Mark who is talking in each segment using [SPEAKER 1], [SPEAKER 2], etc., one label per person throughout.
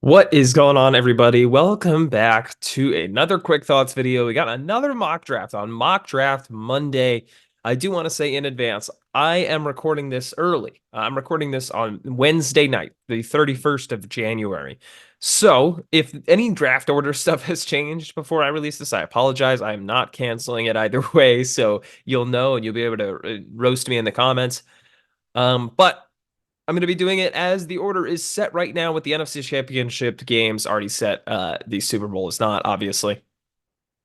[SPEAKER 1] What is going on, everybody? Welcome back to another quick thoughts video. We got another mock draft on Mock Draft Monday. I do want to say in advance, I am recording this early. I'm recording this on Wednesday night, the 31st of January. So if any draft order stuff has changed before I release this, I apologize. I am not canceling it either way. So you'll know and you'll be able to roast me in the comments. But I'm going to be doing it as the order is set right now with the NFC Championship games already set. The Super Bowl is not, obviously.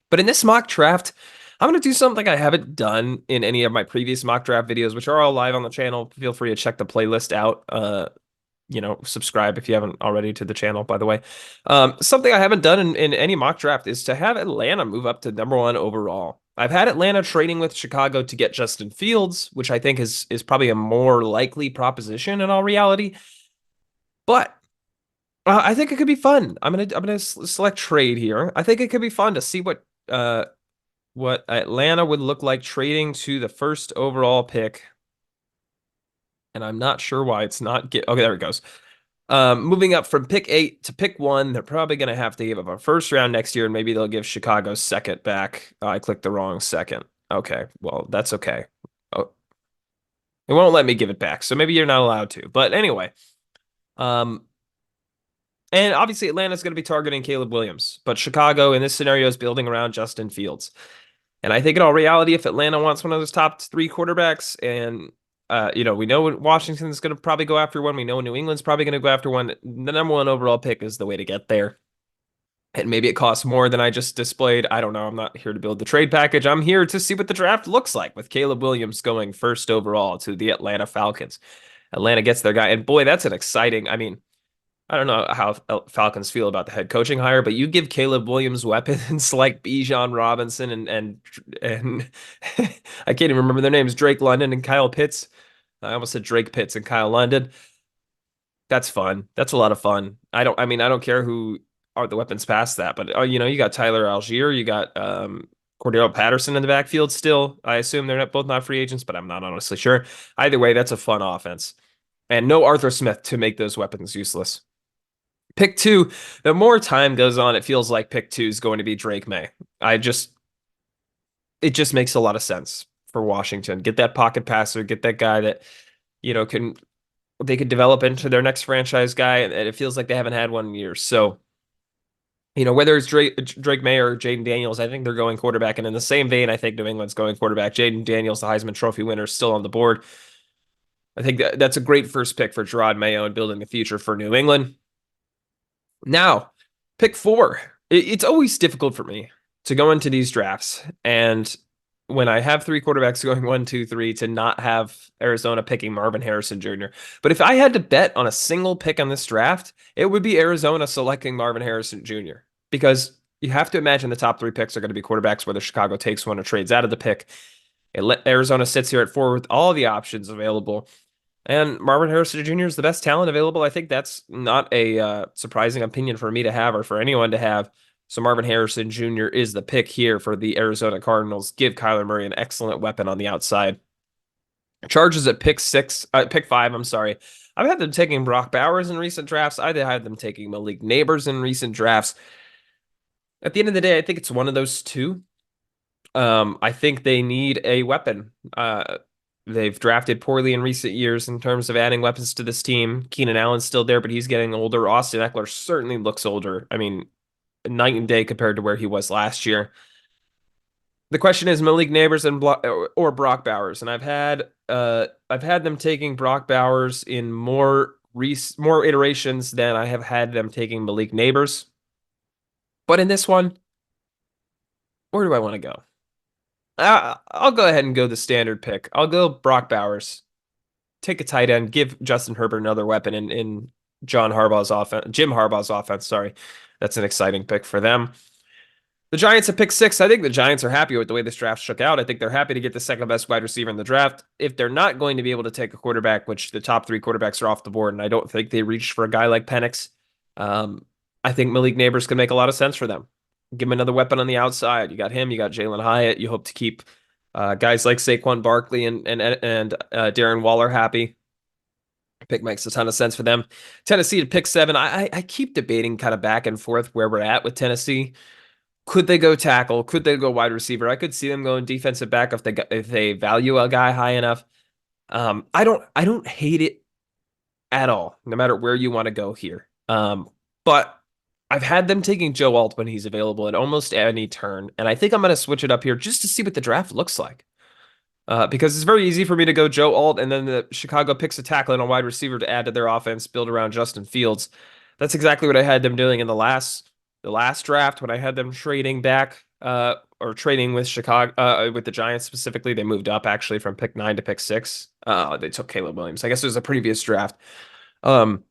[SPEAKER 1] But in this mock draft, I'm going to do something I haven't done in any of my previous mock draft videos, which are all live on the channel. Feel free to check the playlist out. Subscribe if you haven't already to the channel, by the way. Something I haven't done in any mock draft is to have Atlanta move up to #1 overall. I've had Atlanta trading with Chicago to get Justin Fields, which I think is probably a more likely proposition in all reality. But I think it could be fun. I'm gonna select trade here. I think it could be fun to see what Atlanta would look like trading to the first overall pick. And I'm not sure why it's not get. Okay, there it goes. Moving up from pick 8 to pick 1, they're probably going to have to give up a first round next year, and maybe they'll give Chicago second back. I clicked the wrong second. Okay, well, that's okay. Oh, it won't let me give it back, so maybe you're not allowed to. But anyway, um, and obviously Atlanta's going to be targeting Caleb Williams, but Chicago in this scenario is building around Justin Fields. And I think in all reality, if Atlanta wants one of those top 3 quarterbacks, and we know Washington's going to probably go after one. We know New England's probably going to go after one. The #1 overall pick is the way to get there. And maybe it costs more than I just displayed. I don't know. I'm not here to build the trade package. I'm here to see what the draft looks like with Caleb Williams going first overall to the Atlanta Falcons. Atlanta gets their guy. And boy, that's an exciting. I mean, I don't know how Falcons feel about the head coaching hire, but you give Caleb Williams weapons like Bijan Robinson and I can't even remember their names, Drake London and Kyle Pitts. I almost said Drake Pitts and Kyle London. That's fun. That's a lot of fun. I don't care who are the weapons past that, but you got Tyler Algier, you got Cordero Patterson in the backfield still. I assume they're both not free agents, but I'm not honestly sure. Either way, that's a fun offense. And no Arthur Smith to make those weapons useless. Pick 2, the more time goes on, it feels like pick 2 is going to be Drake May. It just makes a lot of sense for Washington. Get that pocket passer, get that guy that, they could develop into their next franchise guy, and it feels like they haven't had one in years. So, whether it's Drake May or Jaden Daniels, I think they're going quarterback. And in the same vein, I think New England's going quarterback. Jaden Daniels, the Heisman Trophy winner, is still on the board. I think that's a great first pick for Gerard Mayo and building the future for New England. Now, pick 4. It's always difficult for me to go into these drafts. And when I have 3 quarterbacks going 1, 2, 3, to not have Arizona picking Marvin Harrison Jr. But if I had to bet on a single pick on this draft, it would be Arizona selecting Marvin Harrison Jr. Because you have to imagine the top 3 picks are going to be quarterbacks, whether Chicago takes one or trades out of the pick. Arizona sits here at 4 with all the options available. And Marvin Harrison Jr. is the best talent available. I think that's not a surprising opinion for me to have or for anyone to have. So Marvin Harrison Jr. is the pick here for the Arizona Cardinals. Give Kyler Murray an excellent weapon on the outside. Chargers at pick 5, I'm sorry. I've had them taking Brock Bowers in recent drafts. I've had them taking Malik Neighbors in recent drafts. At the end of the day, I think it's one of those two. I think they need a weapon. They've drafted poorly in recent years in terms of adding weapons to this team. Keenan Allen's still there, but he's getting older. Austin Eckler certainly looks older. I mean, night and day compared to where he was last year. The question is Malik Neighbors or Brock Bowers, and I've had them taking Brock Bowers in more iterations than I have had them taking Malik Neighbors. But in this one, where do I want to go? I'll go ahead and go the standard pick. I'll go Brock Bowers. Take a tight end, give Justin Herbert another weapon in Jim Harbaugh's offense. Sorry, that's an exciting pick for them. The Giants at pick 6. I think the Giants are happy with the way this draft shook out. I think they're happy to get the second best wide receiver in the draft. If they're not going to be able to take a quarterback, which the top 3 quarterbacks are off the board, and I don't think they reached for a guy like Penix, I think Malik Neighbors can make a lot of sense for them. Give him another weapon on the outside. You got him. You got Jalen Hyatt. You hope to keep guys like Saquon Barkley and Darren Waller happy. Pick makes a ton of sense for them. Tennessee to pick 7. I keep debating kind of back and forth where we're at with Tennessee. Could they go tackle? Could they go wide receiver? I could see them going defensive back if they value a guy high enough. I don't hate it at all, no matter where you want to go here. But I've had them taking Joe Alt when he's available at almost any turn, and I think I'm going to switch it up here just to see what the draft looks like. Because it's very easy for me to go Joe Alt, and then the Chicago picks a tackle and a wide receiver to add to their offense, build around Justin Fields. That's exactly what I had them doing in the last draft when I had them trading back, or trading with Chicago, with the Giants specifically. They moved up actually from pick 9 to pick 6. They took Caleb Williams. I guess it was a previous draft. Um,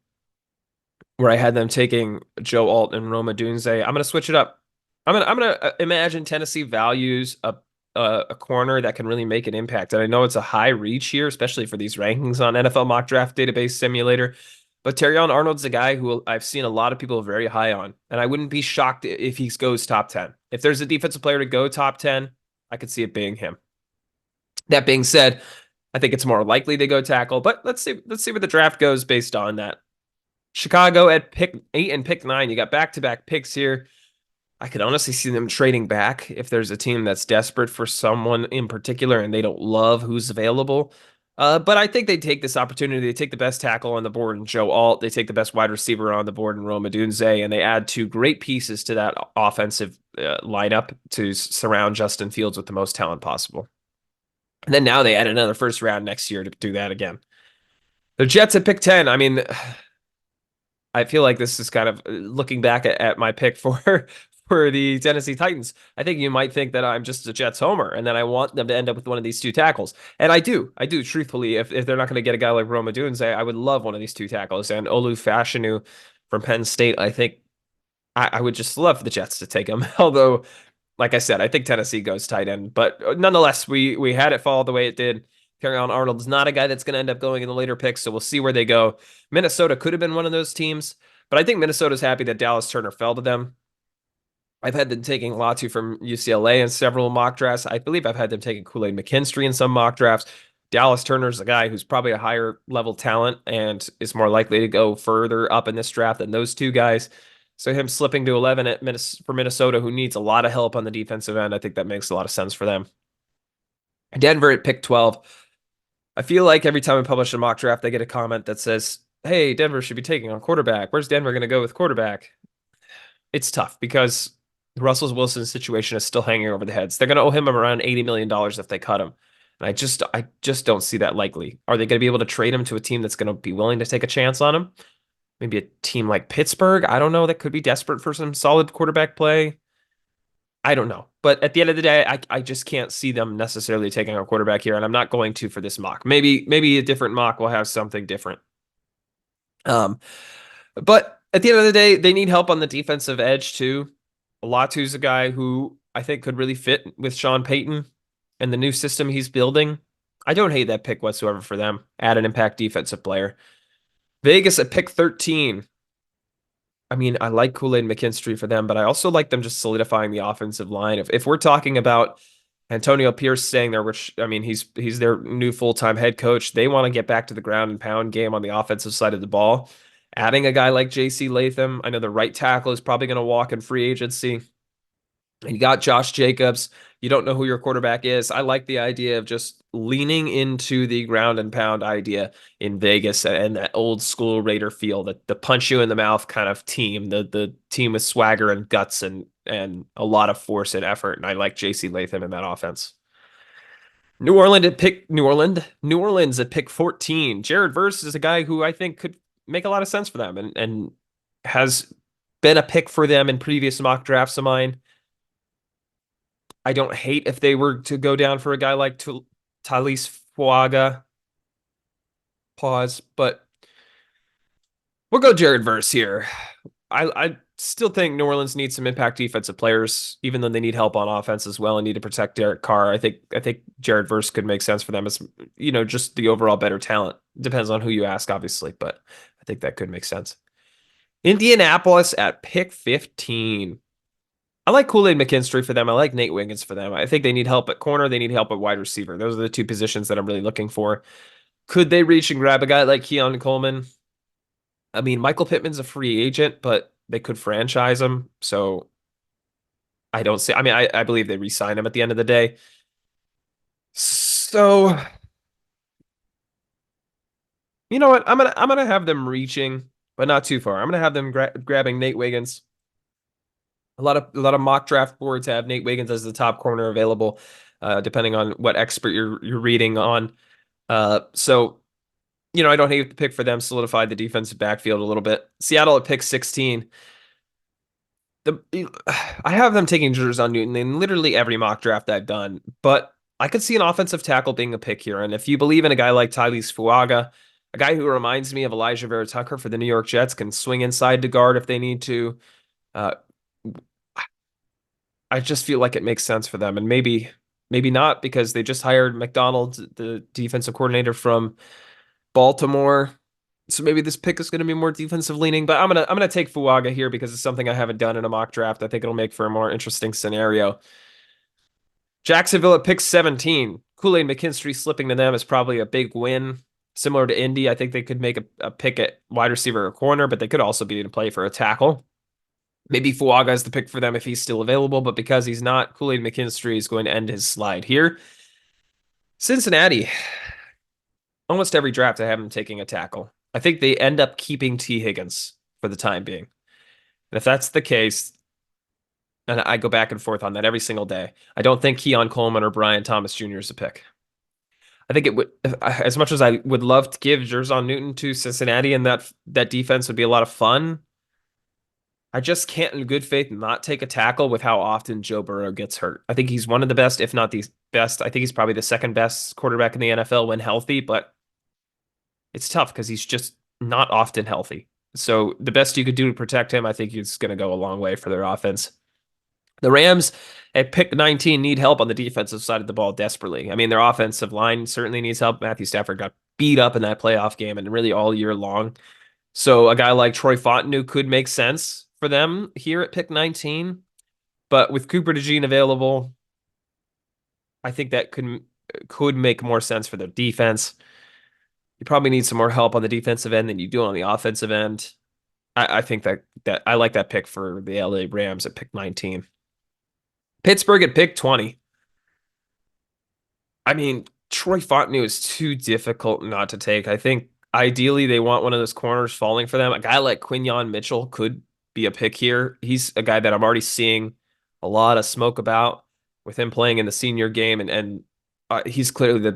[SPEAKER 1] where I had them taking Joe Alt and Roma Dunze. I'm gonna switch it up. I'm gonna imagine Tennessee values a corner that can really make an impact. And I know it's a high reach here, especially for these rankings on NFL Mock Draft Database Simulator. But Terrion Arnold's a guy who I've seen a lot of people very high on, and I wouldn't be shocked if he goes top 10. If there's a defensive player to go top 10, I could see it being him. That being said, I think it's more likely they go tackle, but let's see where the draft goes based on that. Chicago at pick 8 and pick 9. You got back-to-back picks here. I could honestly see them trading back if there's a team that's desperate for someone in particular and they don't love who's available. But I think they take this opportunity. They take the best tackle on the board in Joe Alt. They take the best wide receiver on the board in Roma Dunze, and they add 2 great pieces to that offensive lineup to surround Justin Fields with the most talent possible. And then now they add another first round next year to do that again. The Jets at pick 10. I mean, I feel like this is kind of looking back at my pick for the Tennessee Titans. I think you might think that I'm just a Jets homer and that I want them to end up with one of these 2 tackles. And I do truthfully. If they're not going to get a guy like Roma Dunze, I would love one of these 2 tackles. And Olu Fashanu from Penn State, I think I would just love the Jets to take him. Although, like I said, I think Tennessee goes tight end. But nonetheless, we had it fall the way it did. Terrion Arnold's not a guy that's going to end up going in the later picks, so we'll see where they go. Minnesota could have been one of those teams, but I think Minnesota's happy that Dallas Turner fell to them. I've had them taking Latu from UCLA in several mock drafts. I believe I've had them taking Kool-Aid McKinstry in some mock drafts. Dallas Turner's a guy who's probably a higher level talent and is more likely to go further up in this draft than those 2 guys. So him slipping to 11 for Minnesota, who needs a lot of help on the defensive end, I think that makes a lot of sense for them. Denver at pick 12. I feel like every time I publish a mock draft, I get a comment that says, hey, Denver should be taking on quarterback. Where's Denver going to go with quarterback? It's tough because Russell Wilson's situation is still hanging over the heads. They're going to owe him around $80 million if they cut him. And I just don't see that likely. Are they going to be able to trade him to a team that's going to be willing to take a chance on him? Maybe a team like Pittsburgh? I don't know. That could be desperate for some solid quarterback play. I don't know. But at the end of the day, I just can't see them necessarily taking a quarterback here, and I'm not going to for this mock. Maybe a different mock will have something different. But at the end of the day, they need help on the defensive edge too. Latu's a guy who I think could really fit with Sean Payton and the new system he's building. I don't hate that pick whatsoever for them. Add an impact defensive player. Vegas at pick 13. I mean, I like Kool-Aid McKinstry for them, but I also like them just solidifying the offensive line. If we're talking about Antonio Pierce staying there, which, I mean, he's their new full-time head coach, they want to get back to the ground and pound game on the offensive side of the ball. Adding a guy like J.C. Latham, I know the right tackle is probably going to walk in free agency. And you got Josh Jacobs. You don't know who your quarterback is. I like the idea of just leaning into the ground and pound idea in Vegas and that old school Raider feel, that the punch you in the mouth kind of team, the team with swagger and guts and a lot of force and effort. And I like J.C. Latham in that offense. New Orleans at pick 14. Jared Verse is a guy who I think could make a lot of sense for them and has been a pick for them in previous mock drafts of mine. I don't hate if they were to go down for a guy like Talise Fuaga. Pause, but we'll go Jared Verse here. I still think New Orleans needs some impact defensive players, even though they need help on offense as well and need to protect Derek Carr. I think Jared Verse could make sense for them as, just the overall better talent. Depends on who you ask, obviously, but I think that could make sense. Indianapolis at pick 15. I like Kool-Aid McKinstry for them. I like Nate Wiggins for them. I think they need help at corner. They need help at wide receiver. Those are the 2 positions that I'm really looking for. Could they reach and grab a guy like Keon Coleman? I mean, Michael Pittman's a free agent, but they could franchise him. So I don't see. I mean, I believe they re-sign him at the end of the day. So you know what? I'm gonna have them reaching, but not too far. I'm gonna have them grabbing Nate Wiggins. A lot of mock draft boards have Nate Wiggins as the top corner available, depending on what expert you're reading on. So I don't hate the pick for them. Solidified the defensive backfield a little bit. Seattle at pick 16. I have them taking Jerzon Newton in literally every mock draft I've done, but I could see an offensive tackle being a pick here. And if you believe in a guy like Tyrese Fuaga, a guy who reminds me of Elijah Vera Tucker for the New York Jets, can swing inside to guard if they need to. Uh, I just feel like it makes sense for them, and maybe not because they just hired McDonald, the defensive coordinator from Baltimore. So maybe this pick is going to be more defensive leaning, but I'm gonna take Fuaga here because it's something I haven't done in a mock draft. I think it'll make for a more interesting scenario. Jacksonville at pick 17. Kool-Aid McKinstry slipping to them is probably a big win. Similar to Indy, I think they could make a pick at wide receiver or corner, but they could also be in play for a tackle. Maybe Fuaga is the pick for them if he's still available, but because he's not, Kool-Aid McKinstry is going to end his slide here. Cincinnati. Almost every draft I have them taking a tackle. I think they end up keeping T. Higgins for the time being. And if that's the case, and I go back and forth on that every single day, I don't think Keon Coleman or Brian Thomas Jr. is a pick. I think it would, as much as I would love to give Jerzon Newton to Cincinnati, and that defense would be a lot of fun. I just can't, in good faith, not take a tackle with how often Joe Burrow gets hurt. I think he's one of the best, if not the best. I think he's probably the second best quarterback in the NFL when healthy, but it's tough because he's just not often healthy. So the best you could do to protect him, I think is going to go a long way for their offense. The Rams at pick 19 need help on the defensive side of the ball desperately. I mean, their offensive line certainly needs help. Matthew Stafford got beat up in that playoff game and really all year long. So a guy like Troy Fontenot could make sense for them here at pick 19. But with Cooper DeJean available, I think that could make more sense for their defense. You probably need some more help on the defensive end than you do on the offensive end. I think that I like that pick for the LA Rams at pick 19. Pittsburgh at pick 20. I mean, Troy Fontenot is too difficult not to take. I think ideally they want one of those corners falling for them. A guy like Quinyon Mitchell could be a pick here. He's a guy that I'm already seeing a lot of smoke about with him playing in the senior game, and he's clearly one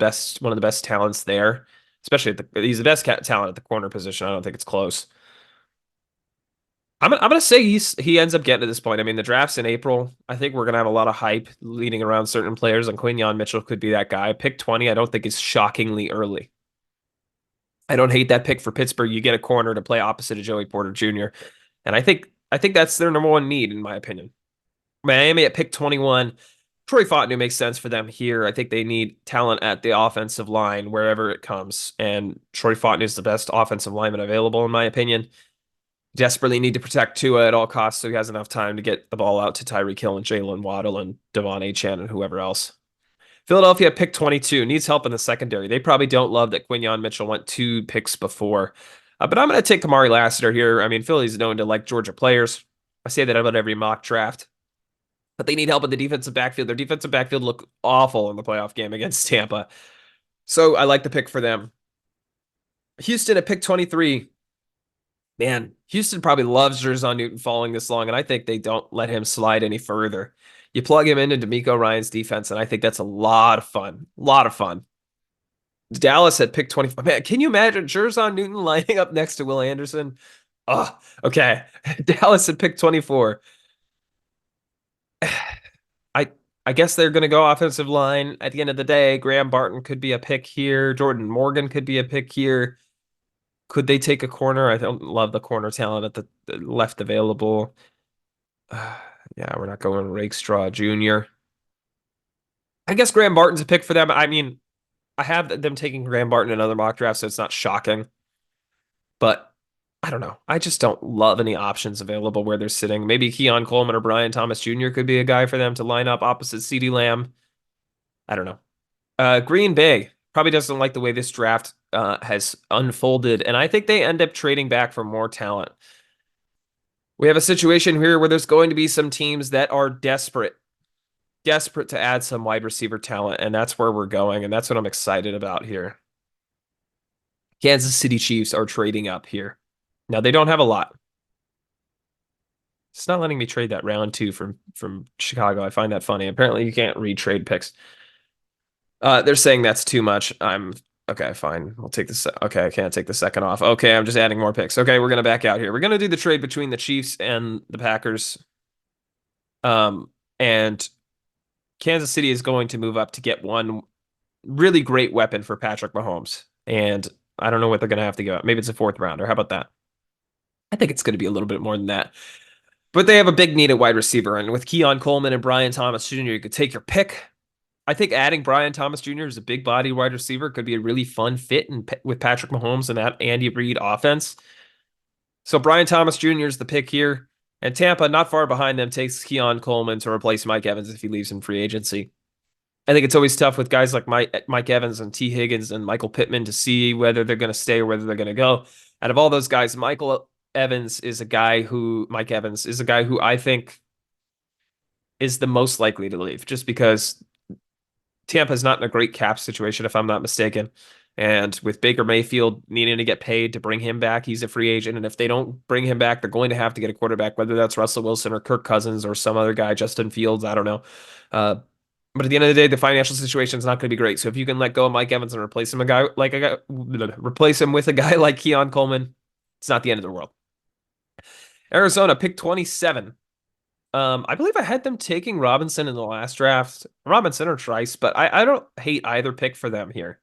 [SPEAKER 1] of the best talents there. Especially he's the best talent at the corner position. I don't think it's close. I'm gonna say he ends up getting to this point. I mean, the draft's in April. I think we're gonna have a lot of hype leading around certain players, and Quinyon Mitchell could be that guy. Pick 20, I don't think is shockingly early. I don't hate that pick for Pittsburgh. You get a corner to play opposite of Joey Porter Jr., and I think that's their number one need, in my opinion. Miami at pick 21. Troy Fontenot makes sense for them here. I think they need talent at the offensive line wherever it comes, and Troy Fontenot is the best offensive lineman available, in my opinion. Desperately need to protect Tua at all costs so he has enough time to get the ball out to Tyreek Hill and Jalen Waddle and Devon Achane and whoever else. Philadelphia pick 22 needs help in the secondary. They probably don't love that Quinyon Mitchell went 2 picks before. But I'm going to take Kamari Lassiter here. I mean, Philly's known to like Georgia players. I say that about every mock draft. But they need help in the defensive backfield. Their defensive backfield looked awful in the playoff game against Tampa. So I like the pick for them. Houston at pick 23. Man, Houston probably loves Jerzon Newton falling this long, and I think they don't let him slide any further. You plug him into DeMeco Ryans' defense, and I think that's a lot of fun. A lot of fun. Dallas at pick 25. Man, can you imagine Jerzon Newton lining up next to Will Anderson? Oh, okay. Dallas at pick 24. I guess they're going to go offensive line. At the end of the day, Graham Barton could be a pick here. Jordan Morgan could be a pick here. Could they take a corner? I don't love the corner talent at the left available. Yeah, we're not going Rakestraw Jr. I guess Graham Barton's a pick for them. I mean, I have them taking Graham Barton in other mock drafts, so it's not shocking. But I don't know. I just don't love any options available where they're sitting. Maybe Keon Coleman or Brian Thomas Jr. could be a guy for them to line up opposite CeeDee Lamb. I don't know. Green Bay probably doesn't like the way this draft has unfolded, and I think they end up trading back for more talent. We have a situation here where there's going to be some teams that are desperate to add some wide receiver talent, and that's where we're going, and that's what I'm excited about here. Kansas City Chiefs are trading up here. Now they don't have a lot. It's not letting me trade that round two from Chicago. I find that funny. Apparently you can't retrade picks. They're saying that's too much. I'm okay, fine. We'll take this. Okay, I can't take the second off. Okay, I'm just adding more picks. Okay, we're gonna back out here. We're gonna do the trade between the Chiefs and the Packers. And Kansas City is going to move up to get one really great weapon for Patrick Mahomes. And I don't know what they're gonna have to give up. Maybe it's a fourth rounder. How about that? I think it's going to be a little bit more than that. But they have a big need at wide receiver. And with Keon Coleman and Brian Thomas Jr., you could take your pick. I think adding Brian Thomas Jr. as a big body wide receiver could be a really fun fit with Patrick Mahomes and that Andy Reid offense. So Brian Thomas Jr. is the pick here. And Tampa, not far behind them, takes Keon Coleman to replace Mike Evans if he leaves in free agency. I think it's always tough with guys like Mike Evans and T. Higgins and Michael Pittman to see whether they're going to stay or whether they're going to go. Out of all those guys, Mike Evans is a guy who I think is the most likely to leave, just because Tampa's not in a great cap situation, if I'm not mistaken. And with Baker Mayfield needing to get paid to bring him back, he's a free agent. And if they don't bring him back, they're going to have to get a quarterback, whether that's Russell Wilson or Kirk Cousins or some other guy, Justin Fields. I don't know. But at the end of the day, the financial situation is not going to be great. So if you can let go of Mike Evans and replace him with a guy like Keon Coleman, it's not the end of the world. Arizona, pick 27. I believe I had them taking Robinson in the last draft. Robinson or Trice, but I don't hate either pick for them here.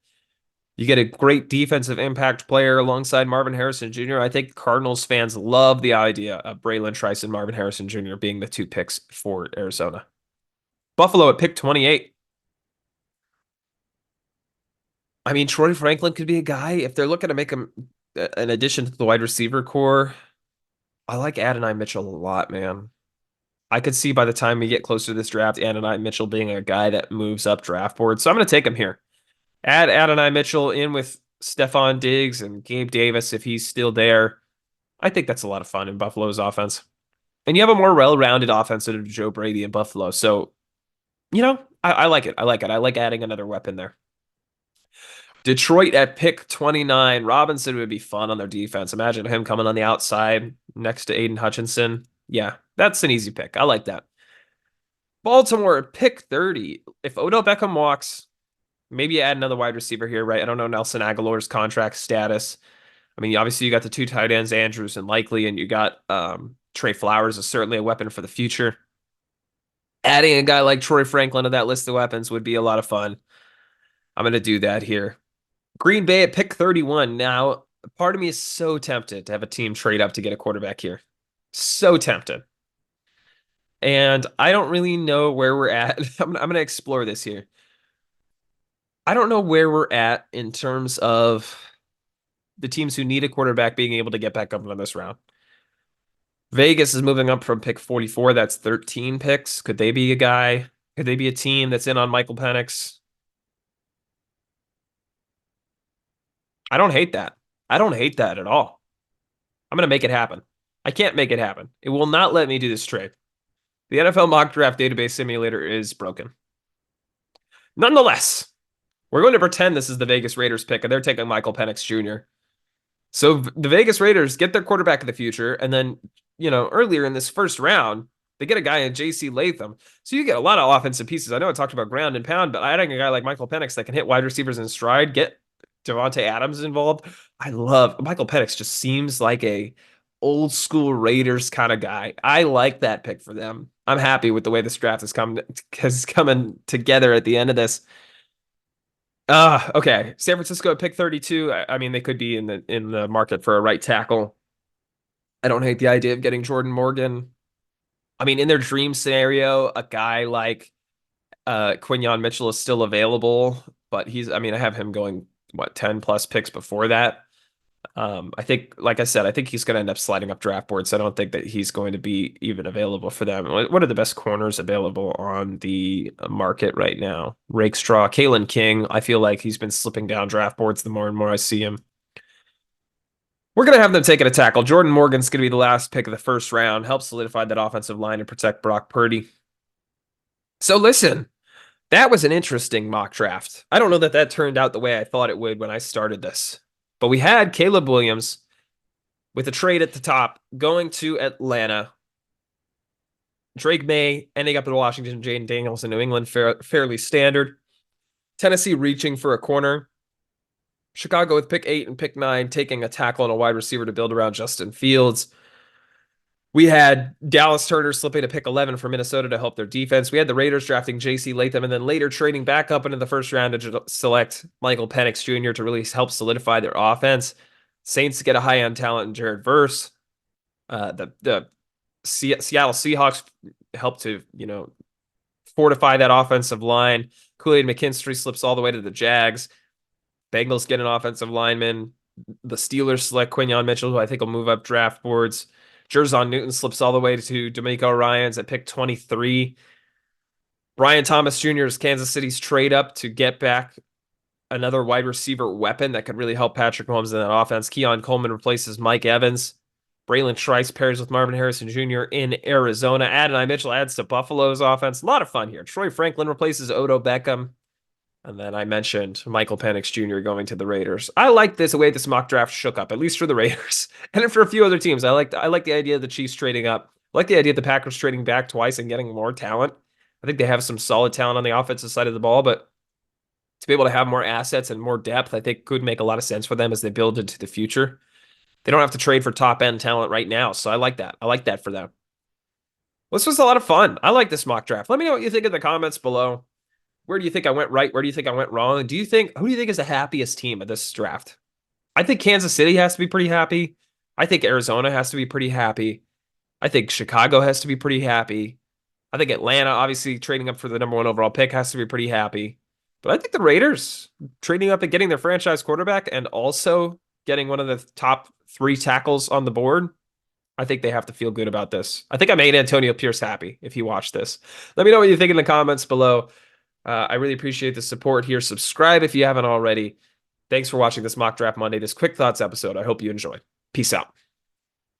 [SPEAKER 1] You get a great defensive impact player alongside Marvin Harrison Jr. I think Cardinals fans love the idea of Braylon Trice and Marvin Harrison Jr. being the two picks for Arizona. Buffalo at pick 28. I mean, Troy Franklin could be a guy. If they're looking to make him an addition to the wide receiver core, I like Adonai Mitchell a lot, man. I could see by the time we get closer to this draft, Adonai Mitchell being a guy that moves up draft board. So I'm going to take him here. Add Adonai Mitchell in with Stephon Diggs and Gabe Davis if he's still there. I think that's a lot of fun in Buffalo's offense. And you have a more well-rounded offense than Joe Brady in Buffalo. So, I like it. I like it. I like adding another weapon there. Detroit at pick 29. Robinson would be fun on their defense. Imagine him coming on the outside next to Aiden Hutchinson. Yeah, that's an easy pick. I like that. Baltimore at pick 30. If Odell Beckham walks, maybe add another wide receiver here, right? I don't know Nelson Aguilar's contract status. I mean, obviously you got the two tight ends, Andrews and Likely, and you got Trey Flowers is certainly a weapon for the future. Adding a guy like Troy Franklin to that list of weapons would be a lot of fun. I'm going to do that here. Green Bay at pick 31. Now, part of me is so tempted to have a team trade up to get a quarterback here. So tempted. And I don't really know where we're at. I'm going to explore this here. I don't know where we're at in terms of the teams who need a quarterback being able to get back up in this round. Vegas is moving up from pick 44. That's 13 picks. Could they be a guy? Could they be a team that's in on Michael Penix? I don't hate that. I don't hate that at all. I'm going to make it happen. I can't make it happen. It will not let me do this trade. The NFL mock draft database simulator is broken. Nonetheless, we're going to pretend this is the Vegas Raiders pick, and they're taking Michael Penix Jr. So the Vegas Raiders get their quarterback of the future, and then, earlier in this first round, they get a guy in J.C. Latham. So you get a lot of offensive pieces. I know I talked about ground and pound, but adding a guy like Michael Penix that can hit wide receivers in stride, get Devontae Adams involved. I love Michael Penix. Just seems like a old school Raiders kind of guy. I like that pick for them. I'm happy with the way this draft is coming together at the end of this. Okay. San Francisco at pick 32. I mean, they could be in the market for a right tackle. I don't hate the idea of getting Jordan Morgan. I mean, in their dream scenario, a guy like Quinyon Mitchell is still available, but I have him going 10 plus picks before that. I think, like I said, I think he's going to end up sliding up draft boards. I don't think that he's going to be even available for them. What are the best corners available on the market right now? Rakestraw, Kalen King. I feel like he's been slipping down draft boards the more and more I see him. We're going to have them taking a tackle. Jordan Morgan's going to be the last pick of the first round. Help solidify that offensive line and protect Brock Purdy. So listen, that was an interesting mock draft. I don't know that that turned out the way I thought it would when I started this. But we had Caleb Williams with a trade at the top going to Atlanta. Drake May ending up in Washington, Jaden Daniels in New England, fairly standard. Tennessee reaching for a corner. Chicago with pick 8 and pick 9, taking a tackle and a wide receiver to build around Justin Fields. We had Dallas Turner slipping to pick 11 for Minnesota to help their defense. We had the Raiders drafting J.C. Latham and then later trading back up into the first round to select Michael Penix Jr. to really help solidify their offense. Saints get a high-end talent in Jared Verse. The Seattle Seahawks help to, fortify that offensive line. Kool-Aid McKinstry slips all the way to the Jags. Bengals get an offensive lineman. The Steelers select Quinyon Mitchell, who I think will move up draft boards. Jerzon Newton slips all the way to D'Amico Ryans at pick 23. Brian Thomas Jr. is Kansas City's trade up to get back another wide receiver weapon that could really help Patrick Mahomes in that offense. Keon Coleman replaces Mike Evans. Braylon Trice pairs with Marvin Harrison Jr. in Arizona. Adonai Mitchell adds to Buffalo's offense. A lot of fun here. Troy Franklin replaces Odo Beckham. And then I mentioned Michael Penix Jr. going to the Raiders. I like the way this mock draft shook up, at least for the Raiders and for a few other teams. I like the idea of the Chiefs trading up. I like the idea of the Packers trading back twice and getting more talent. I think they have some solid talent on the offensive side of the ball, but to be able to have more assets and more depth, I think could make a lot of sense for them as they build into the future. They don't have to trade for top-end talent right now, so I like that. I like that for them. This was a lot of fun. I like this mock draft. Let me know what you think in the comments below. Where do you think I went right? Where do you think I went wrong? Who do you think is the happiest team of this draft? I think Kansas City has to be pretty happy. I think Arizona has to be pretty happy. I think Chicago has to be pretty happy. I think Atlanta, obviously trading up for the number 1 overall pick, has to be pretty happy. But I think the Raiders trading up and getting their franchise quarterback and also getting one of the top 3 tackles on the board, I think they have to feel good about this. I think I made Antonio Pierce happy if he watched this. Let me know what you think in the comments below. I really appreciate the support here. Subscribe if you haven't already. Thanks for watching this Mock Draft Monday, this Quick Thoughts episode. I hope you enjoy. Peace out.